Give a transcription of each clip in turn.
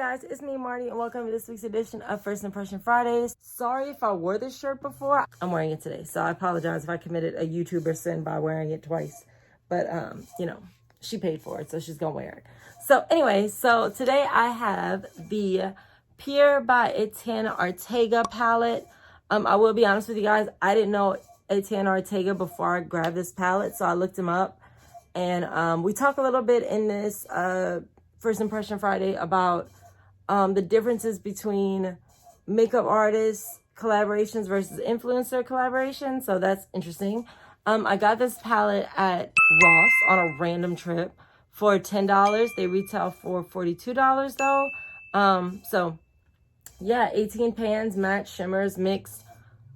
guys, it's me, Marty, and welcome to this week's edition of First Impression Fridays. Sorry if I wore this shirt before. I'm wearing it today, so I apologize if I committed a YouTuber sin by wearing it twice. But, you know, she paid for it, so she's gonna wear it. So anyway, so today I have the Pur by Etienne Ortega palette. I will be honest with you guys, I didn't know Etienne Ortega before I grabbed this palette, so I looked him up. And we talk a little bit in this First Impression Friday about the differences between makeup artists collaborations versus influencer collaborations. So that's interesting. I got this palette at Ross on a random trip for $10. They retail for $42 though. So yeah, 18 pans, matte, shimmers, mix,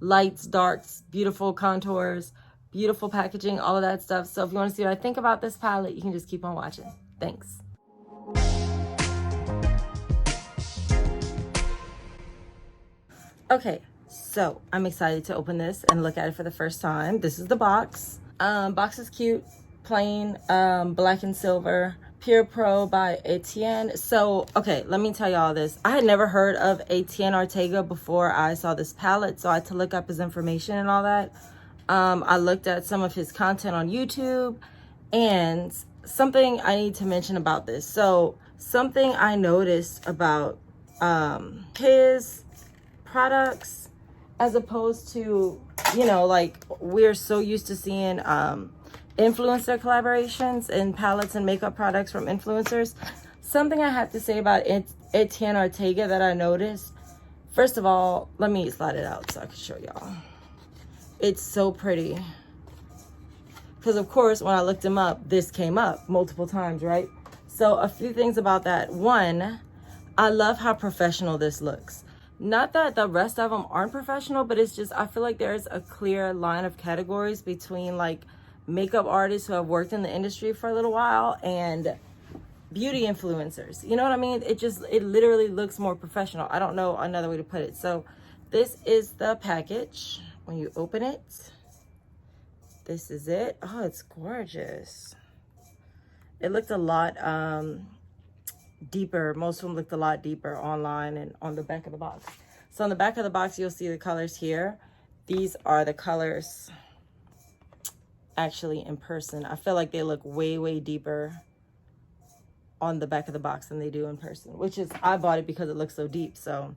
lights, darks, beautiful contours, beautiful packaging, all of that stuff. So if you want to see what I think about this palette, you can just keep on watching. Thanks. Okay, so I'm excited to open this and look at it for the first time. This is the box. Box is cute, plain, black and silver. Pur Pro by Etienne. So, okay, let me tell y'all this. I had never heard of Etienne Ortega before I saw this palette, so I had to look up his information and all that. I looked at some of his content on YouTube, and something I need to mention about this. So, something I noticed about his products, as opposed to, you know, like we're so used to seeing influencer collaborations and palettes and makeup products from influencers. Something I have to say about Etienne Ortega that I noticed. First of all, let me slide it out so I can show y'all. It's so pretty. Because of course, when I looked him up, this came up multiple times, right? So a few things about that. One, I love how professional this looks. Not that the rest of them aren't professional, but it's just, I feel like there's a clear line of categories between like makeup artists who have worked in the industry for a little while and beauty influencers. You know what I mean? It literally looks more professional. I don't know another way to put it. So this is the package. When you open it, this is it. Oh, it's gorgeous. It looked a lot deeper. Most of them looked a lot deeper online and on the back of the box. So on the back of the box, you'll see the colors here. These are the colors actually in person. I feel like they look way, way deeper on the back of the box than they do in person, which is, I bought it because it looks so deep. So,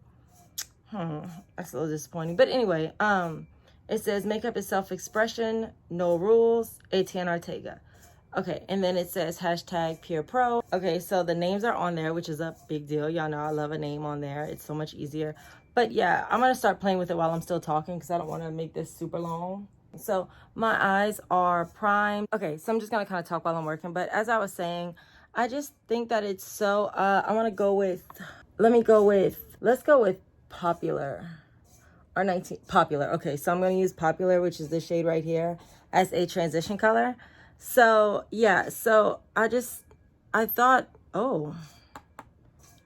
that's a little disappointing. But anyway, it says makeup is self-expression, no rules, Etienne Ortega. Okay, and then it says hashtag Pur Pro. Okay, so the names are on there, which is a big deal. Y'all know I love a name on there. It's so much easier. But yeah, I'm gonna start playing with it while I'm still talking because I don't want to make this super long. So my eyes are primed. Okay, so I'm just gonna kind of talk while I'm working. But as I was saying, I just think that it's so, I want to go with, let's go with Popular. Or 19, Popular. Okay, so I'm going to use Popular, which is the shade right here, as a transition color. So yeah, so I thought, oh,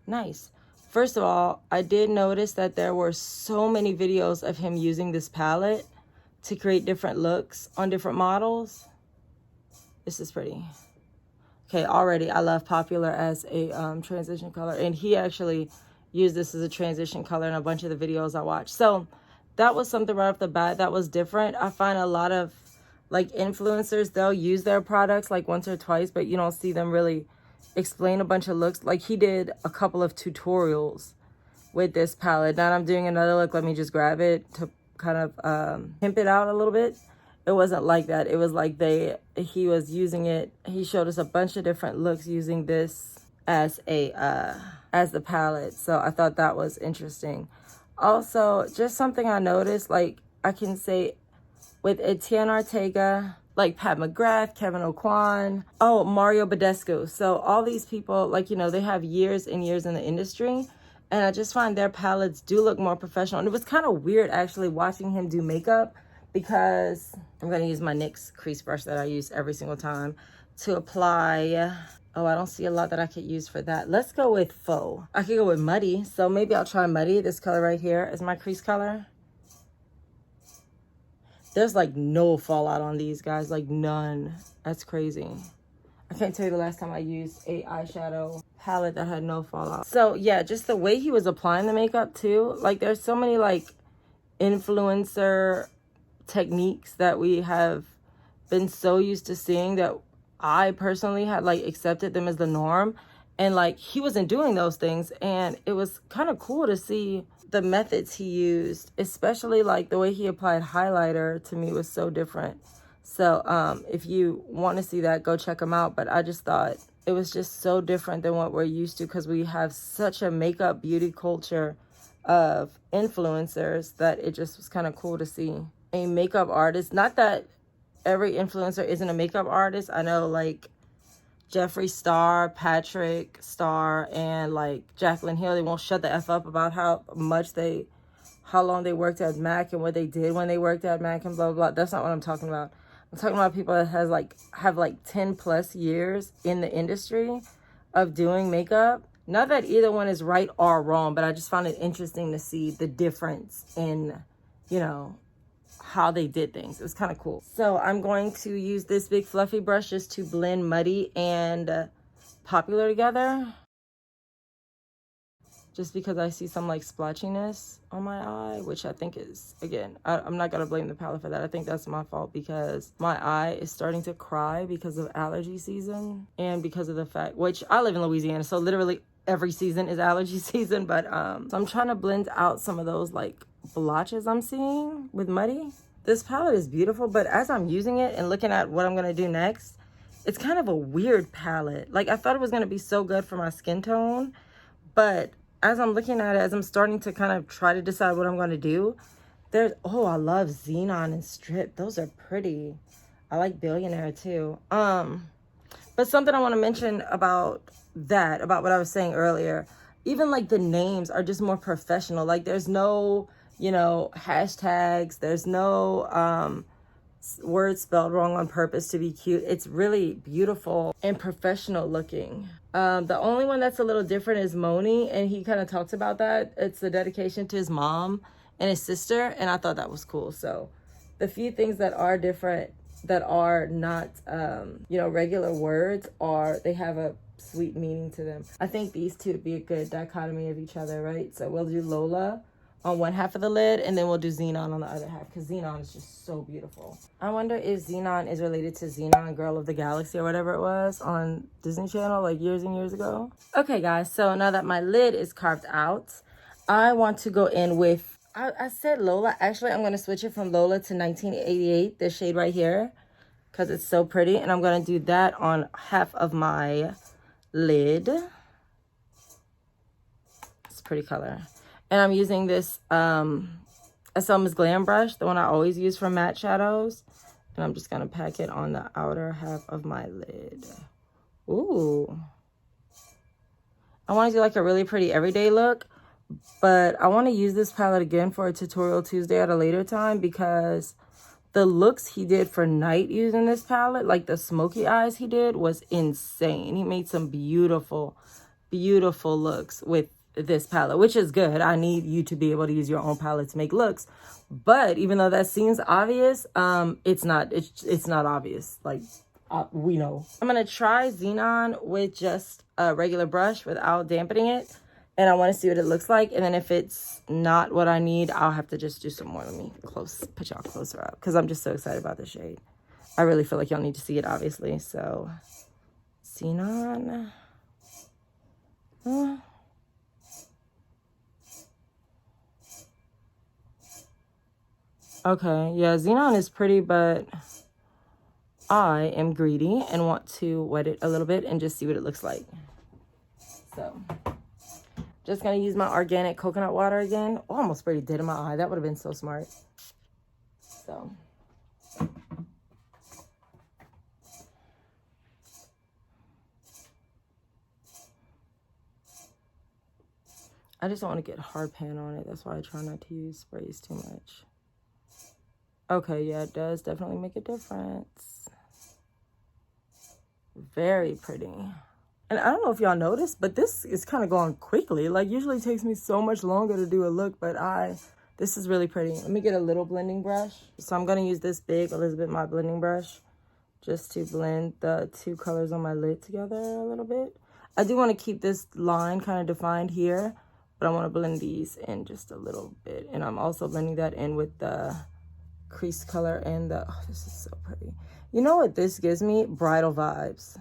nice. First of all, I did notice that there were so many videos of him using this palette to create different looks on different models. This is pretty. Okay, already I love Popular as a transition color, and he actually used this as a transition color in a bunch of the videos I watched. So that was something right off the bat that was different. I find a lot of like influencers, they'll use their products like once or twice, but you don't see them really explain a bunch of looks. Like he did a couple of tutorials with this palette. Now I'm doing another look. Let me just grab it to kind of pimp it out a little bit. It wasn't like that. It was like he was using it. He showed us a bunch of different looks using this as the palette. So I thought that was interesting. Also, just something I noticed, like I can say with Etienne Ortega, like Pat McGrath, Kevin O'Quan, oh, Mario Badescu. So all these people, like, you know, they have years and years in the industry. And I just find their palettes do look more professional. And it was kind of weird actually watching him do makeup, because I'm going to use my NYX crease brush that I use every single time to apply. Oh, I don't see a lot that I could use for that. Let's go with Faux. I could go with Muddy. So maybe I'll try Muddy. This color right here is my crease color. There's like no fallout on these guys, like none. That's crazy. I can't tell you the last time I used a eyeshadow palette that had no fallout. So yeah, just the way he was applying the makeup too. Like there's so many like influencer techniques that we have been so used to seeing that I personally had like accepted them as the norm. And like he wasn't doing those things, and it was kind of cool to see the methods he used, especially like the way he applied highlighter to me was so different. So if you want to see that, go check him out. But I just thought it was just so different than what we're used to, because we have such a makeup beauty culture of influencers that it just was kind of cool to see a makeup artist. Not that every influencer isn't a makeup artist. I know like Jeffree Star, Patrick Star, and like Jaclyn Hill, they won't shut the F up about how long they worked at MAC and what they did when they worked at MAC and blah, blah, blah. That's not what I'm talking about. I'm talking about people that have like 10 plus years in the industry of doing makeup. Not that either one is right or wrong, but I just found it interesting to see the difference in, you know, how they did things. It was kind of cool. So I'm going to use this big fluffy brush just to blend Muddy and Popular together. Just because I see some like splotchiness on my eye, which I think is, again, I'm not going to blame the palette for that. I think that's my fault because my eye is starting to cry because of allergy season and because of the fact, which I live in Louisiana, so literally every season is allergy season. But so I'm trying to blend out some of those like blotches I'm seeing with Muddy. This palette is beautiful, but as I'm using it and looking at what I'm going to do next, it's kind of a weird palette. Like I thought it was going to be so good for my skin tone, but as I'm looking at it, as I'm starting to kind of try to decide what I'm going to do, oh, I love Xenon and Strip. Those are pretty. I like Billionaire too. But something I want to mention about what I was saying earlier, even like the names are just more professional. Like there's no, you know, hashtags. There's no words spelled wrong on purpose to be cute. It's really beautiful and professional looking. The only one that's a little different is Moni, and he kind of talks about that. It's a dedication to his mom and his sister, and I thought that was cool. So the few things that are different, that are not, you know, regular words, they have a sweet meaning to them. I think these two would be a good dichotomy of each other, right? So we'll do Lola on one half of the lid, and then we'll do Xenon on the other half, because Xenon is just so beautiful. I wonder if Xenon is related to Xenon, Girl of the Galaxy, or whatever it was on Disney Channel like years and years ago. Okay, guys, so now that my lid is carved out, I want to go in with, I said Lola. Actually, I'm going to switch it from Lola to 1988, this shade right here, because it's so pretty. And I'm going to do that on half of my lid. It's a pretty color. And I'm using this Selma's Glam brush, the one I always use for matte shadows. And I'm just going to pack it on the outer half of my lid. Ooh. I want to do like a really pretty everyday look. But I want to use this palette again for a tutorial Tuesday at a later time, because the looks he did for night using this palette, like the smoky eyes he did, was insane. He made some beautiful, beautiful looks with this palette, which is good. I need you to be able to use your own palette to make looks. But even though that seems obvious, it's not obvious. Like, we know. I'm going to try Xenon with just a regular brush without dampening it. And I want to see what it looks like. And then if it's not what I need, I'll have to just do some more. Let me put y'all closer up, because I'm just so excited about this shade. I really feel like y'all need to see it, obviously. So, Xenon. Okay, yeah, Xenon is pretty, but I am greedy and want to wet it a little bit and just see what it looks like. So, just going to use my organic coconut water again. Oh, I almost sprayed it dead in my eye. That would have been so smart. So, I just don't want to get hard pan on it. That's why I try not to use sprays too much. Okay, yeah, it does definitely make a difference. Very pretty. And I don't know if y'all noticed, but this is kind of going quickly. Like, usually it takes me so much longer to do a look, but this is really pretty. Let me get a little blending brush. So I'm going to use this big Elizabeth Mott blending brush just to blend the two colors on my lid together a little bit. I do want to keep this line kind of defined here, but I want to blend these in just a little bit. And I'm also blending that in with the crease color and the, oh, this is so pretty. You know what this gives me? Bridal vibes.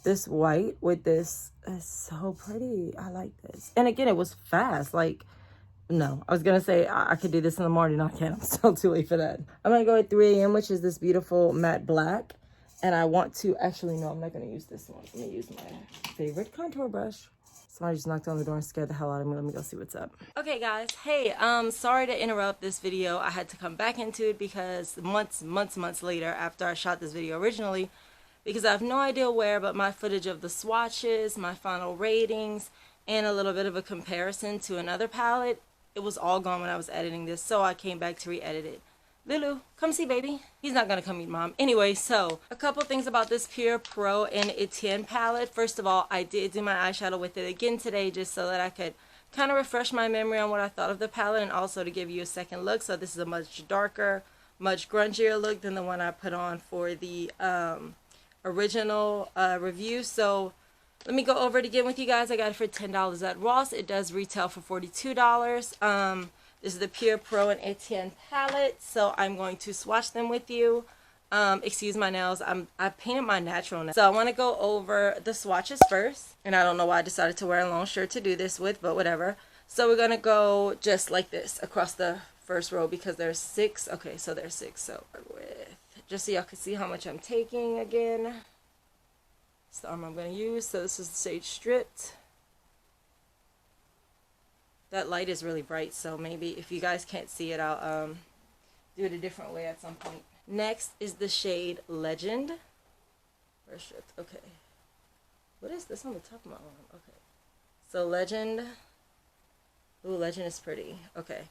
This white with this is so pretty. I like this. And again, it was fast. Like, no, I was going to say I could do this in the morning. I can't. I'm still too late for that. I'm going to go at 3 a.m., which is this beautiful matte black. And I want to, actually, no, I'm not going to use this one. I'm going to use my favorite contour brush. Somebody just knocked on the door and scared the hell out of me. Let me go see what's up. Okay, guys. Hey, sorry to interrupt this video. I had to come back into it because months later after I shot this video originally, because I have no idea where, but my footage of the swatches, my final ratings, and a little bit of a comparison to another palette, it was all gone when I was editing this, so I came back to re-edit it. Lulu, come see baby. He's not gonna come meet mom. Anyway, so a couple things about this Pur Pro X Etienne palette. First of all, I did do my eyeshadow with it again today just so that I could kind of refresh my memory on what I thought of the palette and also to give you a second look. So this is a much darker, much grungier look than the one I put on for the original review. So let me go over it again with you guys. I got it for $10 at Ross. It does retail for $42. This is the Pur Pro X Etienne palette. So I'm going to swatch them with you. Excuse my nails. I've painted my natural nails. So I want to go over the swatches first. And I don't know why I decided to wear a long shirt to do this with, but whatever. So we're going to go just like this across the first row because there's 6. Okay, so there's 6. So with, just so y'all can see how much I'm taking again. It's the arm I'm going to use. So this is the shade Stripped. That light is really bright, so maybe if you guys can't see it, I'll do it a different way at some point. Next is the shade Legend. Or Stripped. Okay. What is this on the top of my arm? Okay. So Legend. Ooh, Legend is pretty. Okay.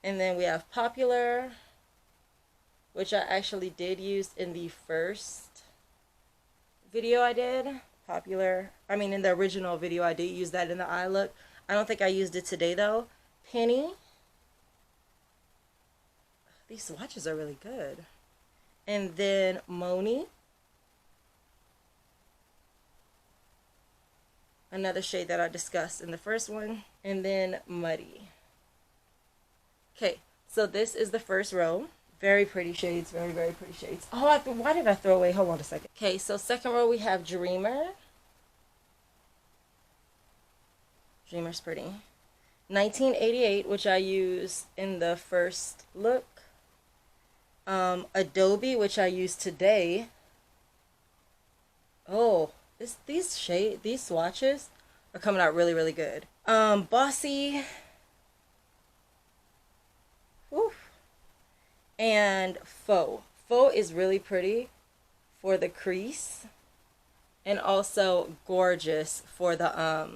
And then we have Popular, which I actually did use in the first video I did. Popular. I mean, in the original video, I did use that in the eye look. I don't think I used it today, though. Penny. These swatches are really good. And then Moni. Another shade that I discussed in the first one. And then Muddy. Okay, so this is the first row. Very pretty shades. Very, very pretty shades. Oh, why did I throw away? Hold on a second. Okay, so second row we have Dreamer. Dreamer's pretty. 1988, which I used in the first look. Adobe, which I used today. Oh, these swatches are coming out really, really good. Bossy. Oof. And Faux. Faux is really pretty for the crease. And also gorgeous for the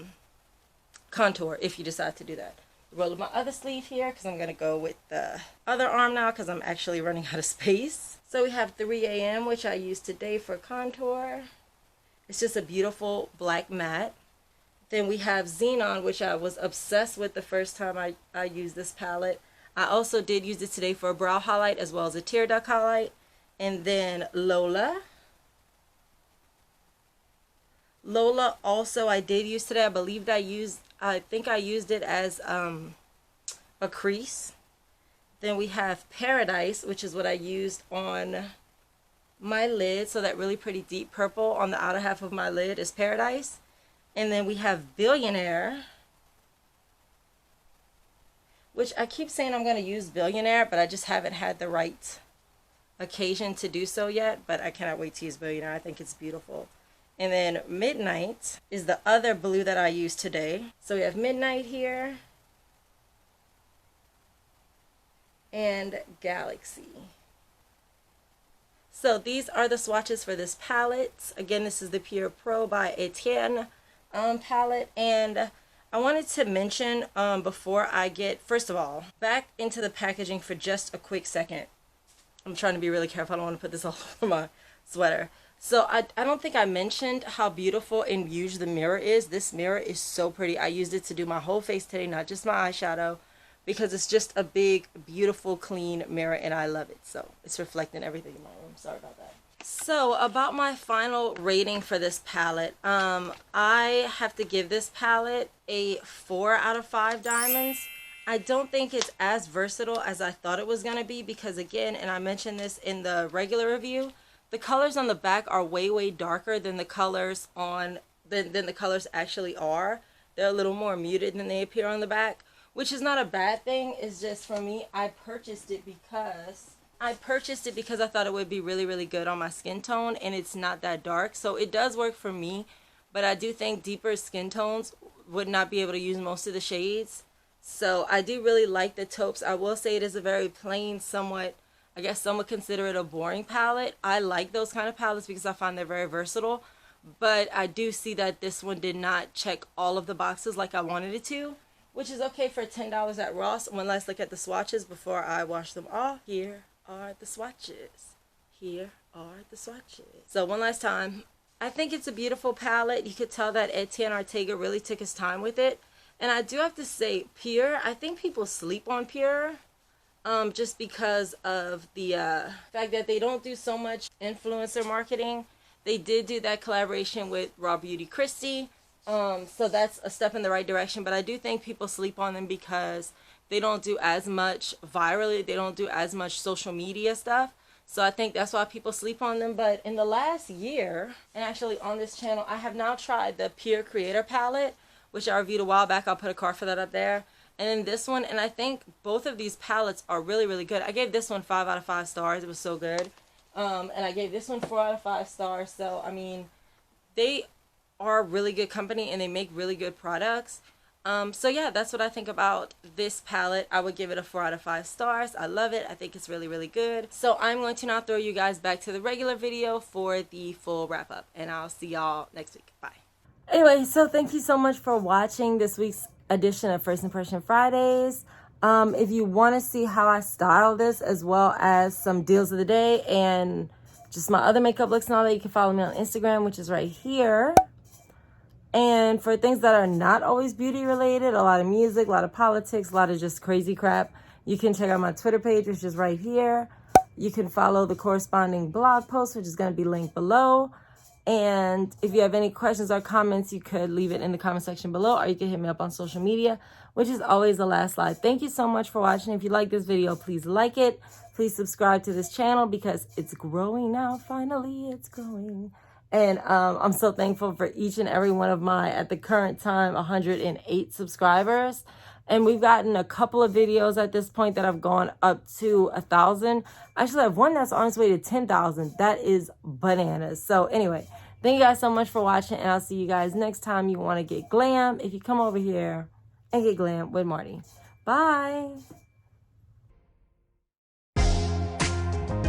contour if you decide to do that. Roll up my other sleeve here because I'm going to go with the other arm now because I'm actually running out of space. So we have 3 a.m. which I used today for contour. It's just a beautiful black matte. Then we have Xenon, which I was obsessed with the first time I used this palette. I also did use it today for a brow highlight as well as a tear duct highlight. And then Lola. Lola also I did use today. I think I used it as a crease. Then we have Paradise, which is what I used on my lid. So that really pretty deep purple on the outer half of my lid is Paradise. And then we have Billionaire, which I keep saying I'm going to use Billionaire, but I just haven't had the right occasion to do so yet. But I cannot wait to use Billionaire. I think it's beautiful. And then Midnight is the other blue that I used today. So we have Midnight here. And Galaxy. So these are the swatches for this palette. Again, this is the Pur Pro by Etienne palette. And I wanted to mention before I get, first of all, back into the packaging for just a quick second. I'm trying to be really careful. I don't want to put this all over my sweater. So I don't think I mentioned how beautiful and huge the mirror is. This mirror is so pretty. I used it to do my whole face today, not just my eyeshadow, because it's just a big, beautiful, clean mirror, and I love it. So it's reflecting everything in my room. Sorry about that. So about my final rating for this palette, I have to give this palette a 4 out of 5 diamonds. I don't think it's as versatile as I thought it was going to be because, again, and I mentioned this in the regular review, the colors on the back are way darker than the colors on than the colors actually are. They're a little more muted than they appear on the back, which is not a bad thing. It's just, for me, I purchased it because I thought it would be really good on my skin tone, and it's not that dark, so it does work for me. But I do think deeper skin tones would not be able to use most of the shades. So I do really like the taupes. I will say it is a very plain, somewhat, I guess some would consider it a boring palette. I like those kind of palettes because I find they're very versatile. But I do see that this one did not check all of the boxes like I wanted it to, which is okay for $10 at Ross. One last look at the swatches before I wash them off. Here are the swatches. Here are the swatches. So one last time, I think it's a beautiful palette. You could tell that Etienne Ortega really took his time with it. And I do have to say, Pur, I think people sleep on Pur just because of the fact that they don't do so much influencer marketing. They did do that collaboration with RawBeautyKristie, so that's a step in the right direction. But I do think people sleep on them because they don't do as much virally. They don't do as much social media stuff. So I think that's why people sleep on them. But in the last year, and actually on this channel, I have now tried the Pur Creator Palette, which I reviewed a while back. I'll put a card for that up there. And then this one, and I think both of these palettes are really good. I gave this one 5 out of 5 stars. It was so good. And I gave this one 4 out of 5 stars. So, I mean, they are a really good company and they make really good products. So yeah, that's what I think about this palette. I would give it a 4 out of 5 stars. I love it. I think it's really good. So I'm going to now throw you guys back to the regular video for the full wrap up. And I'll see y'all next week. Bye. Anyway, so thank you so much for watching this week's edition of First Impression Fridays. If you want to see how I style this, as well as some deals of the day and just my other makeup looks and all that, you can follow me on Instagram, which is right here. And for things that are not always beauty related, a lot of music, a lot of politics, a lot of just crazy crap, you can check out my Twitter page, which is right here. You can follow the corresponding blog post, which is going to be linked below. And if you have any questions or comments, you could leave it in the comment section below, or you can hit me up on social media, which is always the last slide. Thank you so much for watching. If you like this video, please like it. Please subscribe to this channel because it's growing now. Finally, it's growing. And I'm so thankful for each and every one of my, at the current time, 108 subscribers. And we've gotten a couple of videos at this point that have gone up to 1,000. Actually, I have one that's on its way to 10,000. That is bananas. So anyway, thank you guys so much for watching, and I'll see you guys next time you want to get glam. If you come over here and get glam with Marty. Bye.